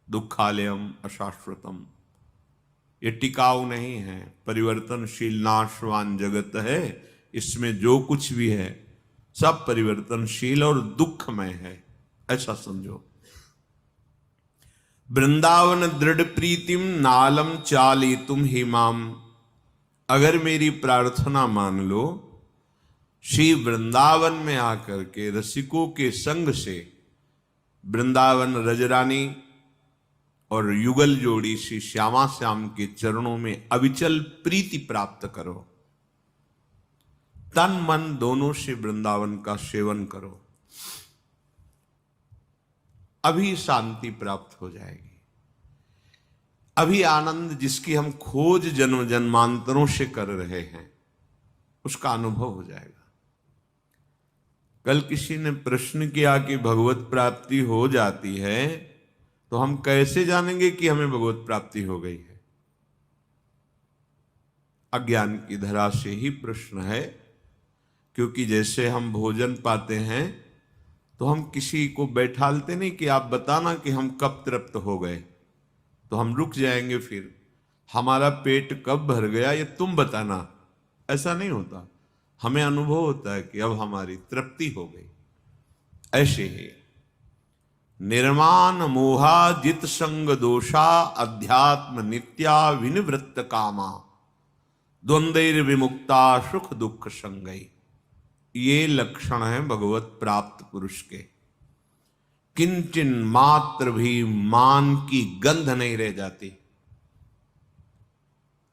दुखालयम अशाश्वतम, ये टिकाऊ नहीं है, परिवर्तनशील नाशवान जगत है। इसमें जो कुछ भी है सब परिवर्तनशील और दुखमय है, ऐसा समझो। वृंदावन दृढ़ प्रीतिम नालम चालितुम हिमाम, अगर मेरी प्रार्थना मान लो, श्री वृंदावन में आकर के रसिकों के संग से वृंदावन रजरानी और युगल जोड़ी श्री श्यामा श्याम के चरणों में अविचल प्रीति प्राप्त करो, तन मन दोनों से वृंदावन का सेवन करो, अभी शांति प्राप्त हो जाएगी। अभी आनंद जिसकी हम खोज जन्म जन्मांतरों से कर रहे हैं उसका अनुभव हो जाएगा। कल किसी ने प्रश्न किया कि भगवत प्राप्ति हो जाती है तो हम कैसे जानेंगे कि हमें भगवत प्राप्ति हो गई है? अज्ञान की धरा से ही प्रश्न है, क्योंकि जैसे हम भोजन पाते हैं तो हम किसी को बैठालते नहीं कि आप बताना कि हम कब तृप्त हो गए, तो हम रुक जाएंगे, फिर हमारा पेट कब भर गया ये तुम बताना, ऐसा नहीं होता। हमें अनुभव होता है कि अब हमारी तृप्ति हो गई। ऐसे ही निर्माण मोहा जित संग दोषा अध्यात्म नित्या विनिवृत्त कामा द्वंद्वैर विमुक्ता सुख दुख संगई, ये लक्षण है भगवत प्राप्त पुरुष के। किंचन मात्र भी मान की गंध नहीं रह जाती।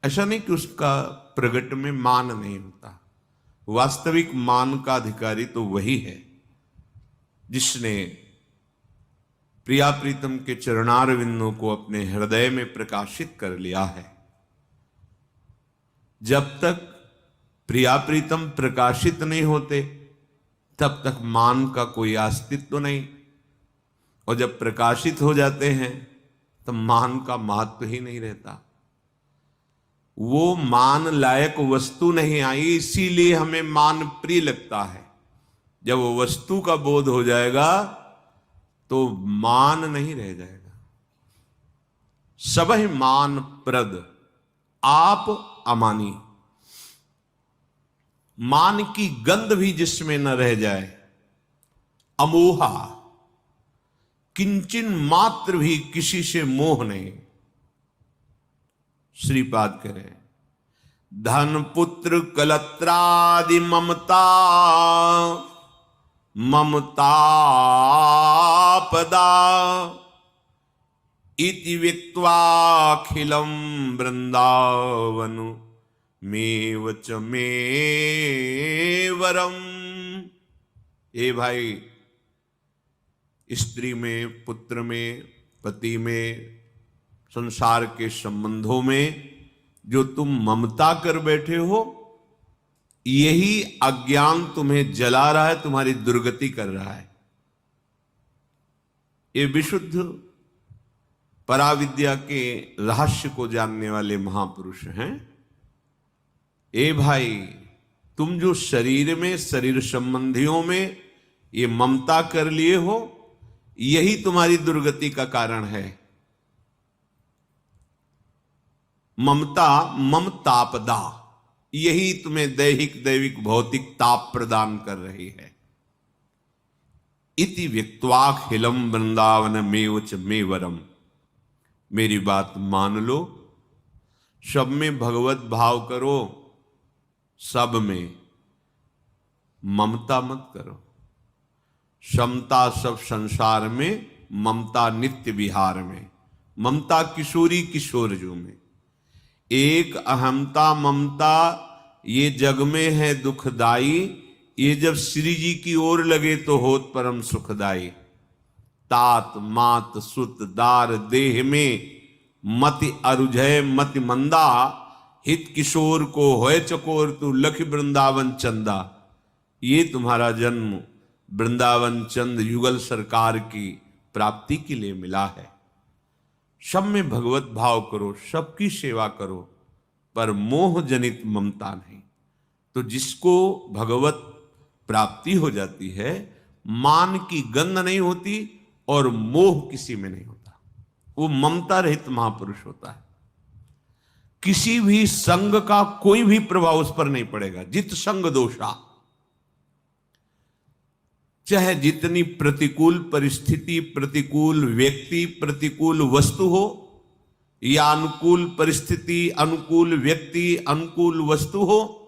ऐसा नहीं कि उसका प्रगट में मान नहीं होता, वास्तविक मान का अधिकारी तो वही है जिसने प्रिया प्रीतम के चरणारविंदों को अपने हृदय में प्रकाशित कर लिया है। जब तक प्रिया प्रीतम प्रकाशित नहीं होते तब तक मान का कोई अस्तित्व नहीं, और जब प्रकाशित हो जाते हैं तब मान का महत्व ही नहीं रहता। वो मान लायक वस्तु नहीं आई, इसीलिए हमें मान प्रिय लगता है। जब वो वस्तु का बोध हो जाएगा तो मान नहीं रह जाएगा। सबहि मान प्रद आप अमानी, मान की गंध भी जिसमें न रह जाए। अमोहा, किंचन मात्र भी किसी से मोह नहीं। श्रीपाद करें, धन पुत्र कलत्रादि ममता ममतापदा इति विक्त्वाखिलम वृंदावन मेव च मे वरम। ए भाई, स्त्री में, पुत्र में, पति में, संसार के संबंधों में जो तुम ममता कर बैठे हो, यही अज्ञान तुम्हें जला रहा है, तुम्हारी दुर्गति कर रहा है। ये विशुद्ध पराविद्या के रहस्य को जानने वाले महापुरुष हैं। ए भाई, तुम जो शरीर में, शरीर संबंधियों में ये ममता कर लिए हो, यही तुम्हारी दुर्गति का कारण है। ममता ममतापदा, यही तुम्हें दैहिक दैविक भौतिक ताप प्रदान कर रही है। इति व्यक्त्वाखिलम वृंदावन मेव च मे वरम। मेरी बात मान लो, सब में भगवत भाव करो, सब में ममता मत करो। समता सब संसार में, ममता नित्य विहार में। ममता किशोरी किशोर जो में, एक अहमता ममता ये जग में है दुखदाई, ये जब श्री जी की ओर लगे तो होत परम सुखदाई। तात मात सुत दार देह में मति अरुझय मति मंदा, हित किशोर को होय चकोर तू लख वृंदावन चंदा। ये तुम्हारा जन्म वृंदावन चंद युगल सरकार की प्राप्ति के लिए मिला है। सब में भगवत भाव करो, सबकी सेवा करो, पर मोह जनित ममता नहीं। तो जिसको भगवत प्राप्ति हो जाती है, मान की गंध नहीं होती और मोह किसी में नहीं होता। वो ममता रहित महापुरुष होता है। किसी भी संग का कोई भी प्रभाव उस पर नहीं पड़ेगा। जित संग दोषा, चाहे जितनी प्रतिकूल परिस्थिति, प्रतिकूल व्यक्ति, प्रतिकूल वस्तु हो, या अनुकूल परिस्थिति, अनुकूल व्यक्ति, अनुकूल वस्तु हो,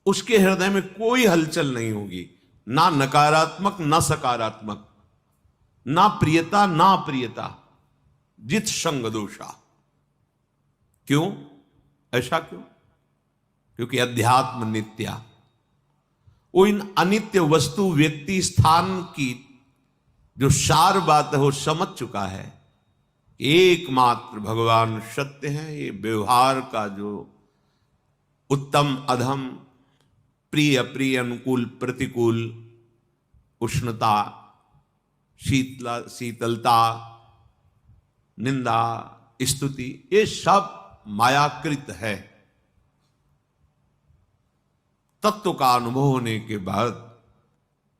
उसके हृदय में कोई हलचल नहीं होगी, ना नकारात्मक ना सकारात्मक, ना प्रियता ना अप्रियता। जित संग दोषा। क्यों? ऐसा क्यों? क्योंकि अध्यात्म नित्या, वो इन अनित्य वस्तु, व्यक्ति, स्थान की जो सार बात है वो समझ चुका है। एकमात्र भगवान सत्य है। ये व्यवहार का जो उत्तम अधम, प्रिय अप्रिय, अनुकूल प्रतिकूल, उष्णता शीतलता, निंदा स्तुति, ये सब मायाकृत है। तत्व का अनुभव होने के बाद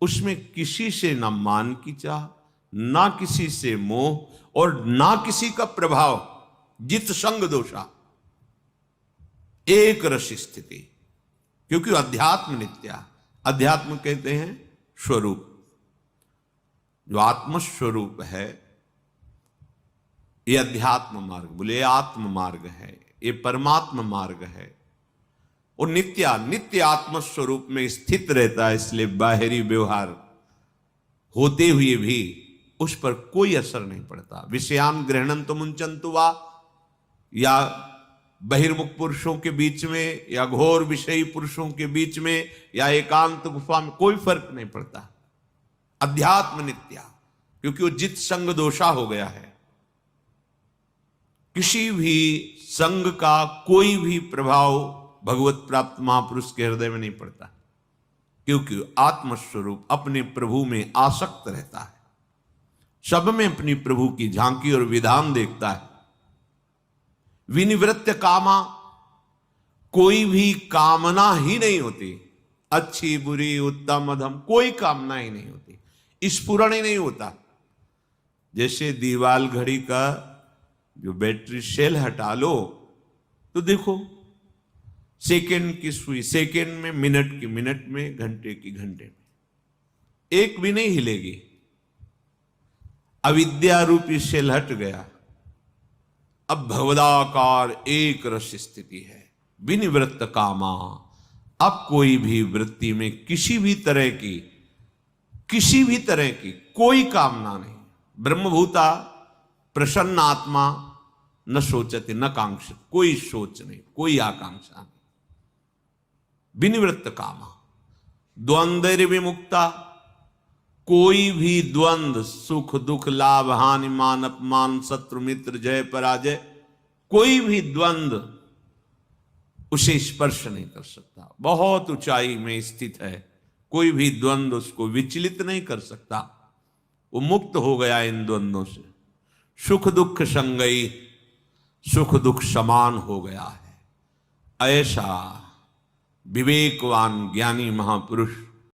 उसमें किसी से ना मान की चाह, ना किसी से मोह और ना किसी का प्रभाव। जित संग दोषा, एक रस स्थिति। क्योंकि अध्यात्म नित्या, अध्यात्म कहते हैं स्वरूप। जो आत्म स्वरूप है ये अध्यात्म मार्ग, बोले आत्म मार्ग है, ये परमात्मा मार्ग है। और नित्य आत्म स्वरूप में स्थित रहता है। इसलिए बाहरी व्यवहार होते हुए भी उस पर कोई असर नहीं पड़ता। विषयान ग्रहणन तो मुंचन्तु वा, या बहिर्मुख पुरुषों के बीच में, या घोर विषयी पुरुषों के बीच में, या एकांत गुफा में, कोई फर्क नहीं पड़ता। अध्यात्म नित्या, क्योंकि वो जित संग दोषा हो गया है। किसी भी संग का कोई भी प्रभाव भगवत प्राप्त महापुरुष के हृदय में नहीं पड़ता, क्योंकि आत्मस्वरूप अपने प्रभु में आसक्त रहता है। सब में अपनी प्रभु की झांकी और विधान देखता है। विनिवृत्त कामा, कोई भी कामना ही नहीं होती। अच्छी बुरी उत्तम अधम कोई कामना ही नहीं होती, स्फुरण ही नहीं होता। जैसे दीवाल घड़ी का जो बैटरी सेल हटा लो तो देखो, सेकंड की सुई सेकंड में, मिनट की मिनट में, घंटे की घंटे में, एक भी नहीं हिलेगी। अविद्या रूपी सेल हट गया, अब भगवदाकार एक रस स्थिति है। विनिवृत्त कामा, अब कोई भी वृत्ति में किसी भी तरह की कोई कामना नहीं। ब्रह्मभूता प्रसन्न आत्मा न सोचते न कांक्षित, कोई सोच नहीं, कोई आकांक्षा नहीं। विनिवृत्त कामा, द्वंद्व विमुक्ता, कोई भी द्वंद्व, सुख दुख, लाभ हानि, मान अपमान, शत्रु मित्र, जय पराजय, कोई भी द्वंद्व उसे स्पर्श नहीं कर सकता। बहुत ऊंचाई में स्थित है, कोई भी द्वंद्व उसको विचलित नहीं कर सकता। वो मुक्त हो गया इन द्वंद्वों से। सुख दुख संगई, सुख दुख समान हो गया है। ऐसा विवेकवान ज्ञानी महापुरुष